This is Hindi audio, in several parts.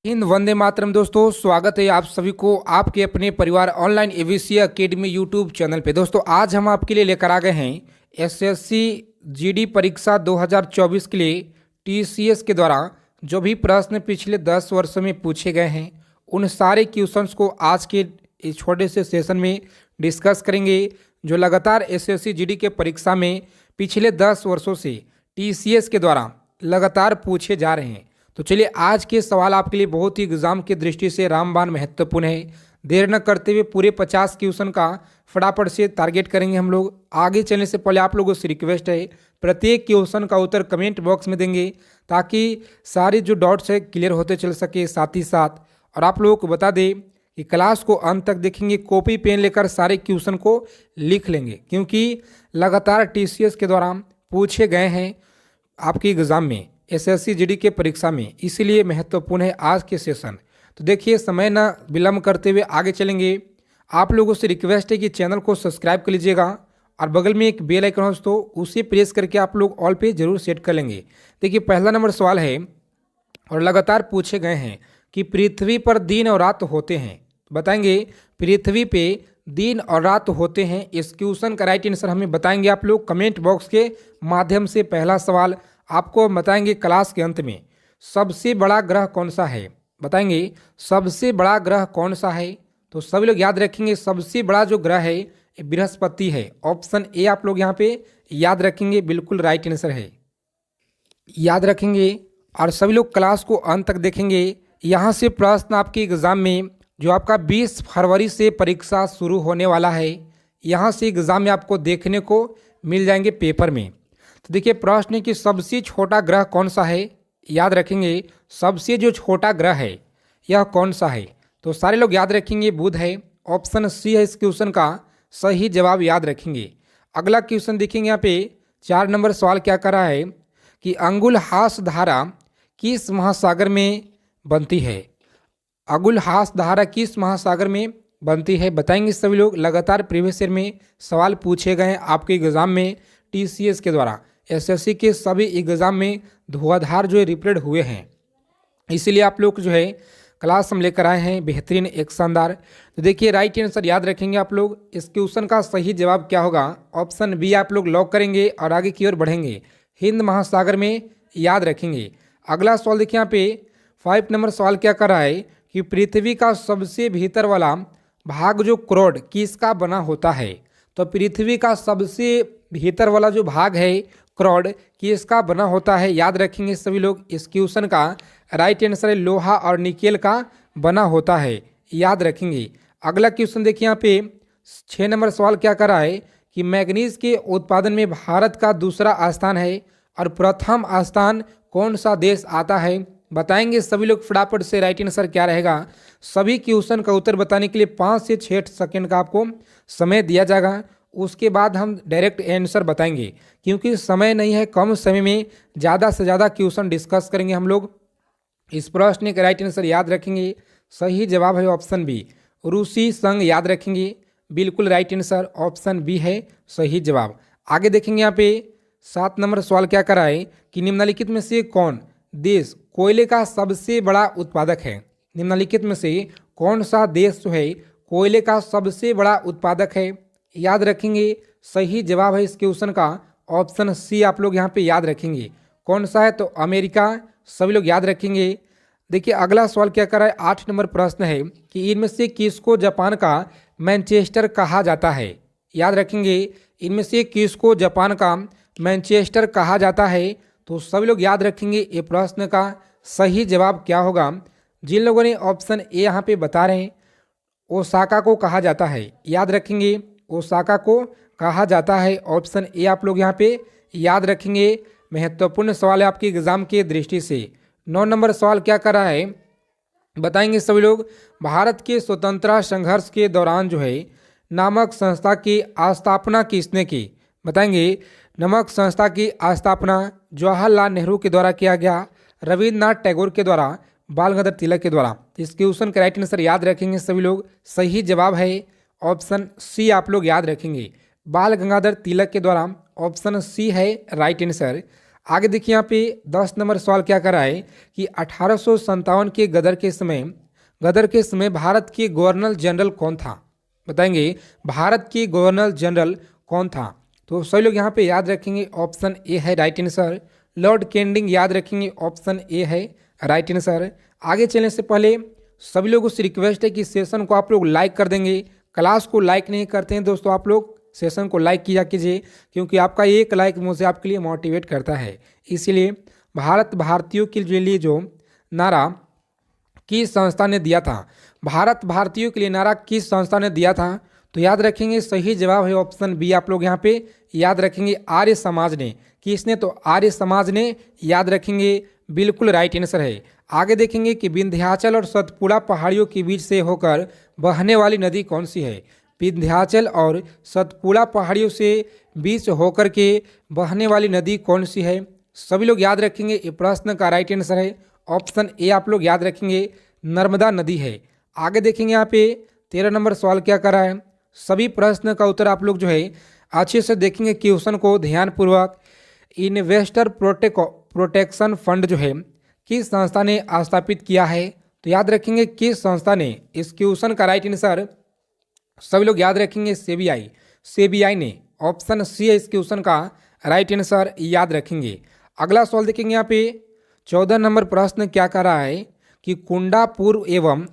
हिंद वंदे मातरम। दोस्तों स्वागत है आप सभी को आपके अपने परिवार online AVC academy YouTube channel पे। दोस्तों आज हम आपके लिए लेकर आ गए हैं एसएससी जीडी परीक्षा 2024 के लिए टीसीएस के द्वारा जो भी प्रश्न पिछले 10 वर्षों में पूछे गए हैं उन सारे क्वेश्चंस को आज के इस छोटे से सेशन में डिस्कस करेंगे, जो लगातार एसएससी जीडी के परीक्षा में पिछले 10 वर्षों से टीसीएस के द्वारा लगातार पूछे जा रहे हैं। तो चलिए आज के सवाल आपके लिए बहुत ही एग्जाम की दृष्टि से रामबाण महत्वपूर्ण है। देर न करते हुए पूरे 50 क्वेश्चन का फटाफट से टारगेट करेंगे हम लोग। आगे चलने से पहले आप लोगों से रिक्वेस्ट है, प्रत्येक क्वेश्चन का उत्तर कमेंट बॉक्स में देंगे ताकि सारे जो डाउट्स है क्लियर होते चल सके। साथ ही साथ और आप लोगों को बता दें कि क्लास को अंत तक देखेंगे, कॉपी पेन लेकर सारे क्वेश्चन को लिख लेंगे, क्योंकि लगातार टीसीएस के द्वारा पूछे गए हैं आपके एग्ज़ाम में एसएससी जीडी के परीक्षा में, इसीलिए महत्वपूर्ण है आज के सेशन। तो देखिए समय ना विलम्ब करते हुए आगे चलेंगे। आप लोगों से रिक्वेस्ट है कि चैनल को सब्सक्राइब कर लीजिएगा और बगल में एक बेल आइकन हो तो उसे प्रेस करके आप लोग ऑल पे जरूर सेट कर लेंगे। देखिए पहला नंबर सवाल है और लगातार पूछे गए हैं कि पृथ्वी पर दिन और रात होते हैं। बताएंगे पृथ्वी पे दिन और रात होते हैं, इस क्वेश्चन का राइट आंसर हमें बताएंगे आप लोग कमेंट बॉक्स के माध्यम से। पहला सवाल आपको बताएंगे क्लास के अंत में सबसे बड़ा ग्रह कौन सा है। बताएंगे सबसे बड़ा ग्रह कौन सा है, तो सभी लोग याद रखेंगे सबसे बड़ा जो ग्रह है ये बृहस्पति है। ऑप्शन ए आप लोग यहाँ पे याद रखेंगे, बिल्कुल राइट आंसर है, याद रखेंगे। और सभी लोग क्लास को अंत तक देखेंगे। यहाँ से प्रश्न आपके एग्ज़ाम में जो आपका 20 फरवरी से परीक्षा शुरू होने वाला है, यहाँ से एग्ज़ाम में आपको देखने को मिल जाएंगे पेपर में। तो देखिए प्रश्न है कि सबसे छोटा ग्रह कौन सा है। याद रखेंगे सबसे जो छोटा ग्रह है यह कौन सा है, तो सारे लोग याद रखेंगे बुध है। ऑप्शन सी है इस क्वेश्चन का सही जवाब, याद रखेंगे। अगला क्वेश्चन देखेंगे यहाँ पे 4 नंबर सवाल क्या कर रहा है कि अंगुलहास धारा किस महासागर में बनती है। अंगुलहास धारा किस महासागर में बनती है बताएंगे सभी लोग। लगातार प्रीवियस ईयर में सवाल पूछे गए हैं आपके एग्ज़ाम में टीसीएस के द्वारा। एसएससी के सभी एग्ज़ाम में धुआंधार जो है रिपीट हुए हैं, इसीलिए आप लोग जो है क्लास हम लेकर आए हैं बेहतरीन एक शानदार। तो देखिए राइट आंसर याद रखेंगे आप लोग। इस क्वेश्चन का सही जवाब क्या होगा, ऑप्शन बी आप लोग लॉक करेंगे और आगे की ओर बढ़ेंगे। हिंद महासागर में याद रखेंगे। अगला सवाल देखिए यहाँ पे 5 नंबर सवाल क्या कर रहा है कि पृथ्वी का सबसे भीतर वाला भाग जो क्रोड किसका बना होता है। तो पृथ्वी का सबसे भीतर वाला जो भाग है क्रोड किसका बना होता है, याद रखेंगे सभी लोग। इस क्वेश्चन का राइट आंसर है लोहा और निकेल का बना होता है, याद रखेंगे। अगला क्वेश्चन देखिए यहाँ पे 6 नंबर सवाल क्या कर रहा है कि मैग्नीज के उत्पादन में भारत का दूसरा स्थान है और प्रथम स्थान कौन सा देश आता है। बताएंगे सभी लोग फटाफट से राइट आंसर क्या रहेगा। सभी क्वेश्चन का उत्तर बताने के लिए 5 से 6 सेकंड का आपको समय दिया जाएगा, उसके बाद हम डायरेक्ट आंसर बताएंगे, क्योंकि समय नहीं है, कम समय में ज़्यादा से ज़्यादा क्वेश्चन डिस्कस करेंगे हम लोग। इस प्रश्न का राइट आंसर याद रखेंगे, सही जवाब है ऑप्शन बी रूसी संघ, याद रखेंगे, बिल्कुल राइट आंसर ऑप्शन बी है सही जवाब। आगे देखेंगे यहाँ पे 7 नंबर सवाल क्या कर रहा है कि निम्नलिखित में से कौन देश कोयले का सबसे बड़ा उत्पादक है। निम्नलिखित में से कौन सा देश जो है कोयले का सबसे बड़ा उत्पादक है, याद रखेंगे। सही जवाब है इस क्वेश्चन का ऑप्शन सी आप लोग यहाँ पे याद रखेंगे। कौन सा है, तो अमेरिका, सभी लोग याद रखेंगे। देखिए अगला सवाल क्या कर रहा है 8 नंबर प्रश्न है कि इनमें से किसको जापान का मैनचेस्टर कहा जाता है। याद रखेंगे इनमें से किसको जापान का मैनचेस्टर कहा जाता है, तो सभी लोग याद रखेंगे ये प्रश्न का सही जवाब क्या होगा। जिन लोगों ने ऑप्शन ए यहाँ पे बता रहे हैं ओसाका को कहा जाता है, याद रखेंगे ओसाका को कहा जाता है, ऑप्शन ए आप लोग यहाँ पे याद रखेंगे। महत्वपूर्ण सवाल है आपके एग्जाम के दृष्टि से। 9 नंबर सवाल क्या कर रहा है बताएंगे सभी लोग। भारत के स्वतंत्रता संघर्ष के दौरान जो है नामक संस्था की स्थापना किसने की। बताएंगे नमक संस्था की स्थापना जवाहरलाल नेहरू के द्वारा किया गया, रविन्द्रनाथ टैगोर के द्वारा, बाल गंगाधर तिलक के द्वारा। इस क्वेश्चन का राइट आंसर याद रखेंगे सभी लोग। सही जवाब है ऑप्शन सी आप लोग याद रखेंगे, बाल गंगाधर तिलक के द्वारा। ऑप्शन सी है राइट आंसर। आगे देखिए यहाँ पे 10 नंबर सवाल क्या कर रहा है कि 1857 के गदर के समय भारत के गवर्नर जनरल कौन था। बताएंगे भारत के गवर्नर जनरल कौन था। तो सभी लोग यहाँ पे याद रखेंगे ऑप्शन ए है राइट आंसर। लॉर्ड कैनिंग याद रखेंगे ऑप्शन ए है राइट आंसर। आगे चलने से पहले सभी लोगों से रिक्वेस्ट है कि सेशन को आप लोग लाइक कर देंगे। क्लास को लाइक नहीं करते हैं दोस्तों, आप लोग सेशन को लाइक किया कीजिए, क्योंकि आपका एक लाइक मुझे आपके लिए मोटिवेट करता है। इसीलिए भारत भारतीयों के लिए जो नारा किस संस्था ने दिया था, भारत भारतीयों के लिए नारा किस संस्था ने दिया था, तो याद रखेंगे सही जवाब है ऑप्शन बी। आप लोग यहाँ पे याद रखेंगे आर्य समाज ने। किसने, तो आर्य समाज ने याद रखेंगे, बिल्कुल राइट आंसर है। आगे देखेंगे कि विंध्याचल और सतपुड़ा पहाड़ियों के बीच से होकर बहने वाली नदी कौन सी है। विंध्याचल और सतपुड़ा पहाड़ियों से बीच होकर के बहने वाली नदी कौन सी है। सभी लोग याद रखेंगे ये प्रश्न का राइट आंसर है ऑप्शन ए। आप लोग याद रखेंगे नर्मदा नदी है। आगे देखेंगे यहाँ पे 13 नंबर सवाल क्या कर रहा है। सभी प्रश्न का उत्तर आप लोग जो है अच्छे से देखेंगे, क्वेश्चन को ध्यानपूर्वक। इन्वेस्टर प्रोटेक्शन फंड जो है किस संस्था ने स्थापित किया है, तो याद रखेंगे किस संस्था ने। इस क्वेश्चन का राइट आंसर सभी लोग याद रखेंगे सेबीआई ने। ऑप्शन सी है इस क्वेश्चन का राइट आंसर, याद रखेंगे। अगला सवाल देखेंगे यहाँ पे 14 नंबर प्रश्न क्या कर रहा है कि कुंडापुर एवं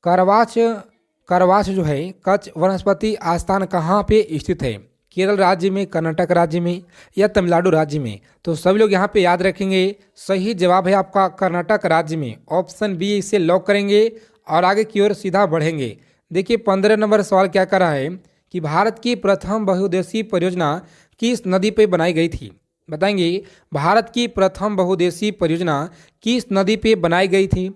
करवाच जो है कच्छ वनस्पति आस्थान कहाँ पे स्थित है। केरल राज्य में, कर्नाटक राज्य में या तमिलनाडु राज्य में। तो सभी लोग यहाँ पे याद रखेंगे सही जवाब है आपका कर्नाटक राज्य में। ऑप्शन बी इसे लॉक करेंगे और आगे की ओर सीधा बढ़ेंगे। देखिए 15 नंबर सवाल क्या कर रहा है कि भारत की प्रथम बहुउद्देशीय परियोजना किस नदी पे बनाई गई थी। बताएंगे भारत की प्रथम बहुउद्देशीय परियोजना किस नदी पे बनाई गई थी।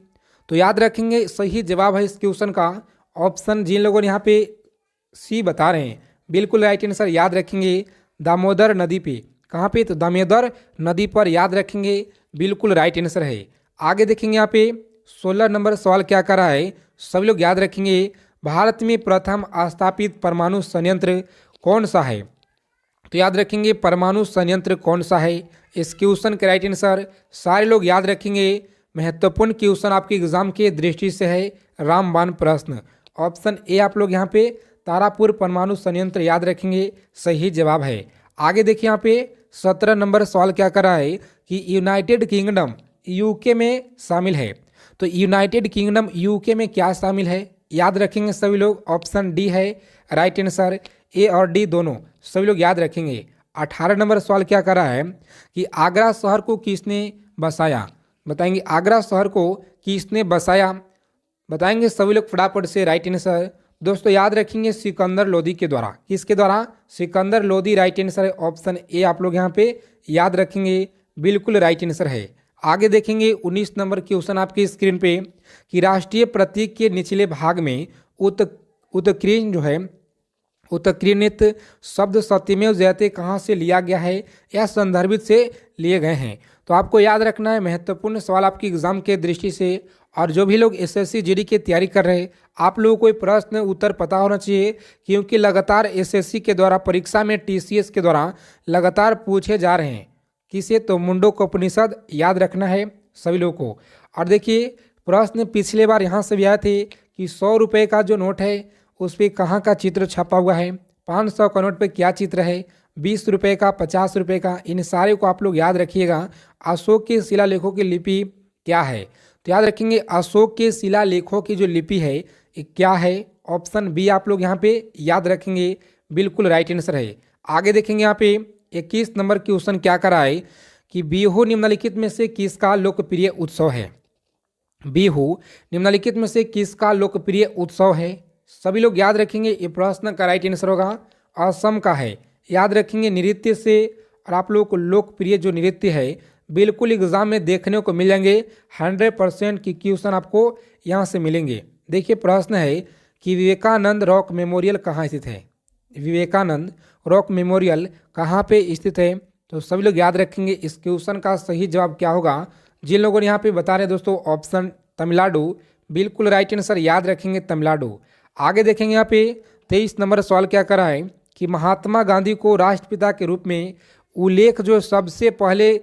तो याद रखेंगे सही जवाब है इस क्वेश्चन का ऑप्शन, जिन लोगों ने यहाँ पे सी बता रहे हैं बिल्कुल राइट आंसर, याद रखेंगे दामोदर नदी पे। कहाँ पे, तो दामोदर नदी पर, याद रखेंगे बिल्कुल राइट आंसर है। आगे देखेंगे यहाँ पे 16 नंबर सवाल क्या कर रहा है। सभी लोग याद रखेंगे भारत में प्रथम स्थापित परमाणु संयंत्र कौन सा है। तो याद रखेंगे परमाणु संयंत्र कौन सा है। इस क्वेश्चन के राइट आंसर सारे लोग याद रखेंगे, महत्वपूर्ण क्वेश्चन आपके एग्जाम के दृष्टि से है, रामबाण प्रश्न। ऑप्शन ए आप लोग यहाँ पे तारापुर परमाणु संयंत्र याद रखेंगे, सही जवाब है। आगे देखिए यहाँ पे 17 नंबर सवाल क्या कर रहा है कि यूनाइटेड किंगडम यूके में शामिल है। तो यूनाइटेड किंगडम यूके में क्या शामिल है, याद रखेंगे सभी लोग। ऑप्शन डी है राइट आंसर, ए और डी दोनों सभी लोग याद रखेंगे। 18 नंबर सवाल क्या कर रहा है कि आगरा शहर को किसने बसाया। बताएंगे आगरा शहर को किसने बसाया, बताएंगे सभी लोग फटाफट से राइट आंसर। दोस्तों याद रखेंगे सिकंदर लोदी के द्वारा। किसके द्वारा, सिकंदर लोदी राइट आंसर है। ऑप्शन ए आप लोग यहाँ पे याद रखेंगे, बिल्कुल राइट आंसर है। आगे देखेंगे 19 नंबर क्वेश्चन आपकी स्क्रीन पे कि राष्ट्रीय प्रतीक के निचले भाग में उत्कीर्ण जो है उत्कीर्णित शब्द सत्यमेव जयते कहाँ से लिया गया है या संदर्भित से लिए गए हैं। तो आपको याद रखना है, महत्वपूर्ण सवाल आपकी एग्जाम के दृष्टि से। और जो भी लोग एसएससी जीडी की तैयारी कर रहे हैं, आप लोगों को प्रश्न उत्तर पता होना चाहिए, क्योंकि लगातार एसएससी के द्वारा परीक्षा में टीसीएस के द्वारा लगातार पूछे जा रहे हैं। किसे, तो मुंडकोपनिषद याद रखना है सभी लोगों को। और देखिए प्रश्न पिछले बार यहाँ से भी आए थे कि 100 रुपये का जो नोट है उस पर कहाँ का चित्र छपा हुआ है, 500 का नोट पे क्या चित्र है, 20 रुपये का, 50 रुपये का, इन सारे को आप लोग याद रखिएगा। अशोक के शिलालेखों की लिपि क्या है, तो याद रखेंगे अशोक के शिलालेखों की जो लिपि है ये क्या है। ऑप्शन बी आप लोग यहाँ पे याद रखेंगे, बिल्कुल राइट आंसर है। आगे देखेंगे यहाँ पे 21 नंबर क्वेश्चन क्या करा है कि बिहू निम्नलिखित में से किसका लोकप्रिय उत्सव है। बिहू निम्नलिखित में से किसका लोकप्रिय उत्सव है। सभी लोग याद रखेंगे, ये प्रश्न का राइट आंसर होगा असम का है। याद रखेंगे नृत्य से, और आप लोगों को लोकप्रिय जो नृत्य है बिल्कुल एग्जाम में देखने को मिलेंगे। 100% की क्वेश्चन आपको यहाँ से मिलेंगे। देखिए प्रश्न है कि विवेकानंद रॉक मेमोरियल कहाँ स्थित है। विवेकानंद रॉक मेमोरियल कहाँ पे स्थित है, तो सभी लोग याद रखेंगे इस क्वेश्चन का सही जवाब क्या होगा। जिन लोगों ने यहाँ पे बता रहे दोस्तों ऑप्शन तमिलनाडु, बिल्कुल राइट आंसर, याद रखेंगे तमिलनाडु। आगे देखेंगे यहाँ पे 23 नंबर सवाल क्या कर रहा है कि महात्मा गांधी को राष्ट्रपिता के रूप में उल्लेख जो सबसे पहले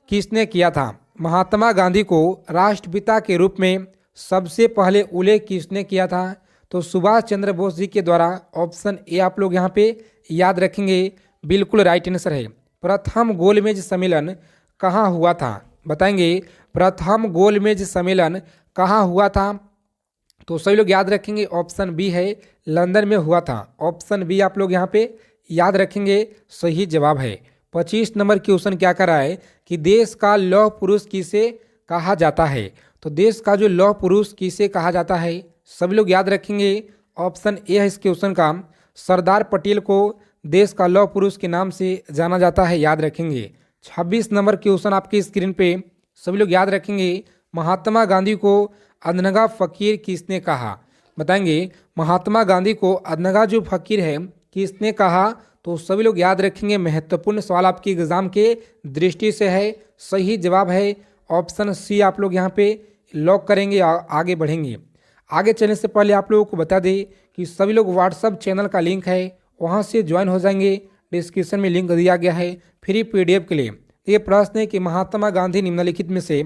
किसने किया था? महात्मा गांधी को राष्ट्रपिता के रूप में सबसे पहले उल्लेख किसने किया था? तो सुभाष चंद्र बोस जी के द्वारा। ऑप्शन ए आप लोग यहाँ पे याद रखेंगे, बिल्कुल राइट आंसर है। प्रथम गोलमेज सम्मेलन कहाँ हुआ था? बताएंगे प्रथम गोलमेज सम्मेलन कहाँ हुआ था? तो सभी लोग याद रखेंगे ऑप्शन बी है, लंदन में हुआ था। ऑप्शन बी आप लोग यहाँ पे याद रखेंगे, सही जवाब है। 25 नंबर क्वेश्चन क्या कर रहा है कि देश का लौह पुरुष किसे कहा जाता है? तो देश का जो लौह पुरुष किसे कहा जाता है, सभी लोग याद रखेंगे। ऑप्शन ए है इस क्वेश्चन का, सरदार पटेल को देश का लौह पुरुष के नाम से जाना जाता है, याद रखेंगे। 26 नंबर क्वेश्चन आपकी स्क्रीन पे, सभी लोग याद रखेंगे। महात्मा गांधी को अनगा फकीर किसने कहा? बताएंगे महात्मा गांधी को अनगा जो फकीर है किसने कहा? तो सभी लोग याद रखेंगे, महत्वपूर्ण सवाल आपकी एग्जाम के दृष्टि से है। सही जवाब है ऑप्शन सी, आप लोग यहाँ पे लॉक करेंगे। आगे बढ़ेंगे। आगे चलने से पहले आप लोगों को बता दें कि सभी लोग व्हाट्सअप चैनल का लिंक है, वहाँ से ज्वाइन हो जाएंगे। डिस्क्रिप्शन में लिंक दिया गया है फ्री PDF के लिए। ये प्रश्न है कि महात्मा गांधी निम्नलिखित में से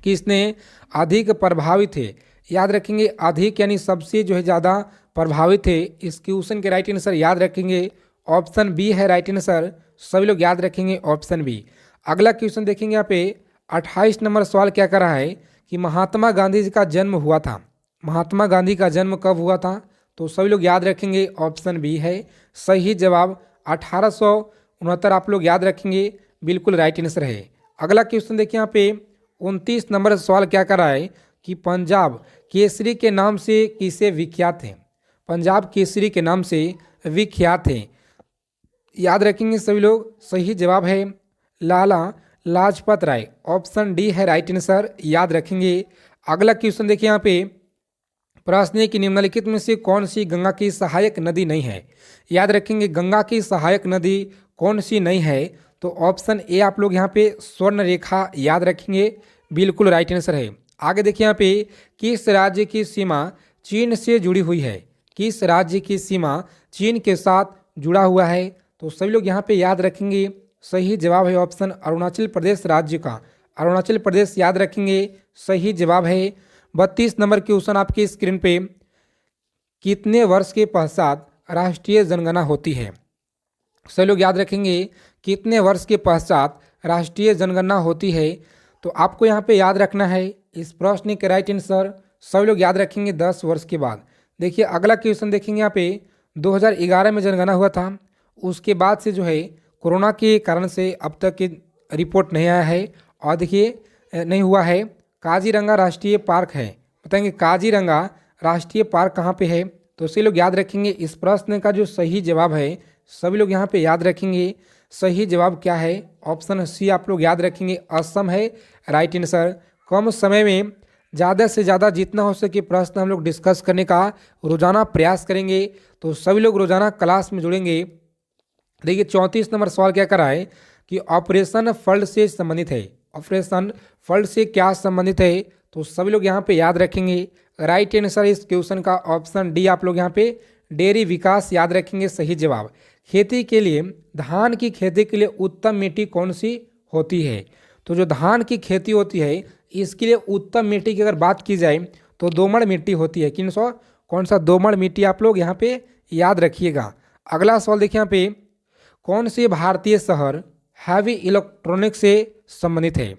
किसने अधिक प्रभावित थे? याद रखेंगे, अधिक यानी सबसे जो है ज़्यादा प्रभावित थे। इस क्वेश्चन के राइट आंसर याद रखेंगे, ऑप्शन बी है राइट आंसर। सभी लोग याद रखेंगे ऑप्शन बी। अगला क्वेश्चन देखेंगे यहाँ पे 28 नंबर सवाल क्या कर रहा है कि महात्मा गांधी जी का जन्म हुआ था। महात्मा गांधी का जन्म कब हुआ था? तो सभी लोग याद रखेंगे ऑप्शन बी है सही जवाब, 1869 आप लोग याद रखेंगे, बिल्कुल राइट आंसर है। अगला क्वेश्चन देखिए यहाँ पे 29 नंबर सवाल क्या कर रहा है कि पंजाब केसरी के नाम से किसे विख्यात है? पंजाब केसरी के नाम से विख्यात है, याद रखेंगे सभी लोग। सही जवाब है लाला लाजपत राय, ऑप्शन डी है राइट आंसर, याद रखेंगे। अगला क्वेश्चन देखिए यहाँ पे प्रश्न है कि निम्नलिखित में से कौन सी गंगा की सहायक नदी नहीं है? याद रखेंगे गंगा की सहायक नदी कौन सी नहीं है? तो ऑप्शन ए आप लोग यहाँ पे स्वर्ण रेखा, याद रखेंगे, बिल्कुल राइट आंसर है। आगे देखिए यहाँ पे किस राज्य की सीमा चीन से जुड़ी हुई है? किस राज्य की सीमा चीन के साथ जुड़ा हुआ है? तो सभी लोग यहाँ पे याद रखेंगे, सही जवाब है ऑप्शन अरुणाचल प्रदेश राज्य का, अरुणाचल प्रदेश, याद रखेंगे, सही जवाब है। 32 नंबर क्वेश्चन आपकी स्क्रीन पे, कितने वर्ष के पश्चात राष्ट्रीय जनगणना होती है? सभी लोग याद रखेंगे, कितने वर्ष के पश्चात राष्ट्रीय जनगणना होती है? तो आपको यहाँ पे याद रखना है इस प्रश्न के राइट आंसर, सभी लोग याद रखेंगे 10 वर्ष के बाद। देखिए अगला क्वेश्चन देखेंगे यहाँ पे 2011 में जनगणना हुआ था, उसके बाद से जो है कोरोना के कारण से अब तक की रिपोर्ट नहीं आया है। और देखिए नहीं हुआ है। काजीरंगा राष्ट्रीय पार्क है, बताएंगे काजीरंगा राष्ट्रीय पार्क कहाँ पे है? तो सभी लोग याद रखेंगे इस प्रश्न का जो सही जवाब है, सभी लोग यहाँ पे याद रखेंगे, सही जवाब क्या है? ऑप्शन सी आप लोग याद रखेंगे, असम है राइट आंसर। कम समय में ज़्यादा से ज़्यादा जितना हो सके प्रश्न हम लोग डिस्कस करने का रोजाना प्रयास करेंगे, तो सभी लोग रोजाना क्लास में जुड़ेंगे। देखिए 34 नंबर सवाल क्या कर रहा है कि ऑपरेशन फ्लड से संबंधित है। ऑपरेशन फ्लड से क्या संबंधित है? तो सभी लोग यहाँ पे याद रखेंगे, राइट आंसर इस क्वेश्चन का ऑप्शन डी आप लोग यहाँ पे डेयरी विकास, याद रखेंगे, सही जवाब। खेती के लिए, धान की खेती के लिए उत्तम मिट्टी कौन सी होती है? तो जो धान की खेती होती है इसके लिए उत्तम मिट्टी की अगर बात की जाए तो दोमड़ मिट्टी होती है। कौन सा? दोमड़ मिट्टी, आप लोग यहाँ पे याद रखिएगा। अगला सवाल देखिए यहाँ पे, कौन से भारतीय शहर हैवी इलेक्ट्रॉनिक से संबंधित है?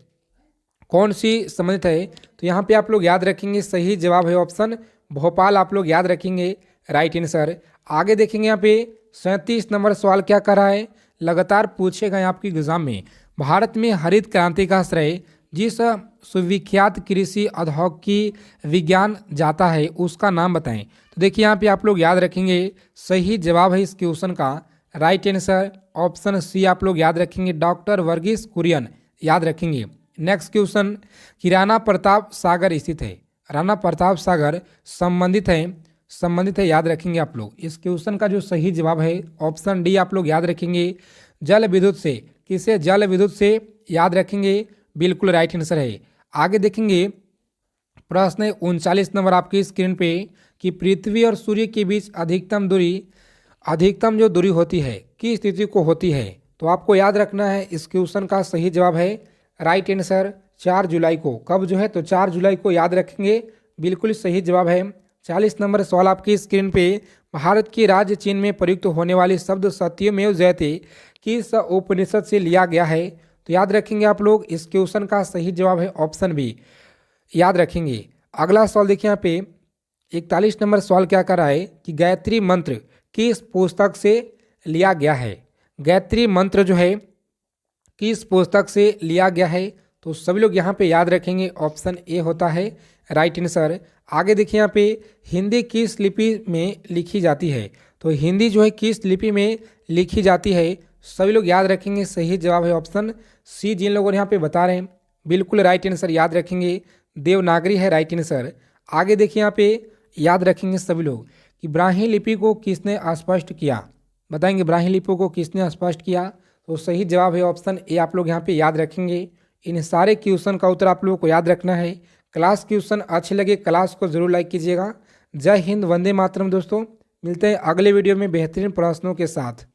कौन सी संबंधित है? तो यहाँ पे आप लोग याद रखेंगे, सही जवाब है ऑप्शन भोपाल, आप लोग याद रखेंगे, राइट आंसर। आगे देखेंगे यहाँ पे 37 नंबर सवाल क्या कर रहा है, लगातार पूछेगा यहाँ आपकी एग्जाम में। भारत में हरित क्रांति का श्रेय जिस सुविख्यात कृषि अधोगी विज्ञान जाता है उसका नाम बताएं। तो देखिए यहाँ पे आप लोग याद रखेंगे, सही जवाब है इस क्वेश्चन का राइट आंसर ऑप्शन सी, आप लोग याद रखेंगे, डॉक्टर वर्गीस कुरियन, याद रखेंगे। नेक्स्ट क्वेश्चन कि राणा प्रताप सागर स्थित है। राणा प्रताप सागर संबंधित है, याद रखेंगे आप लोग। इस क्वेश्चन का जो सही जवाब है ऑप्शन डी, आप लोग याद रखेंगे, जल विद्युत से। किसे? जल विद्युत से, याद रखेंगे, बिल्कुल राइट आंसर है। आगे देखेंगे प्रश्न 39 नंबर आपकी स्क्रीन पे कि पृथ्वी और सूर्य के बीच अधिकतम जो दूरी होती है किस स्थिति को होती है? तो आपको याद रखना है इस क्वेश्चन का सही जवाब है राइट आंसर 4 जुलाई को। कब जो है तो 4 जुलाई को याद रखेंगे, बिल्कुल सही जवाब है। 40 नंबर सवाल आपकी स्क्रीन पे, भारत के राज्य चिन्ह में प्रयुक्त होने वाले शब्द सत्यमेव जयते किस उपनिषद से लिया गया है? तो याद रखेंगे आप लोग, इस क्वेश्चन का सही जवाब है ऑप्शन बी, याद रखेंगे। अगला सवाल देखिए यहाँ पे 41 नंबर सवाल क्या कर रहा है कि गायत्री मंत्र किस पुस्तक से लिया गया है? गायत्री मंत्र जो है किस पुस्तक से लिया गया है? तो सभी लोग यहाँ पे याद रखेंगे, ऑप्शन ए होता है राइट आंसर। आगे देखिए यहाँ पे हिंदी किस लिपि में लिखी जाती है? तो हिंदी जो है किस लिपि में लिखी जाती है? सभी लोग याद रखेंगे, सही जवाब है ऑप्शन सी। जिन लोगों ने यहाँ पे बता रहे हैं बिल्कुल राइट आंसर याद रखेंगे, देवनागरी है राइट आंसर। आगे देखिए यहाँ पे याद रखेंगे सभी लोग कि ब्राह्मी लिपि को किसने स्पष्ट किया? बताएंगे ब्राह्मी लिपि को किसने स्पष्ट किया? तो सही जवाब है ऑप्शन ए, आप लोग यहाँ पे याद रखेंगे। इन सारे क्वेश्चन का उत्तर आप लोगों को याद रखना है। क्लास क्वेश्चन अच्छे लगे क्लास को जरूर लाइक कीजिएगा। जय हिंद, वंदे मातरम दोस्तों। मिलते हैं अगले वीडियो में बेहतरीन प्रश्नों के साथ।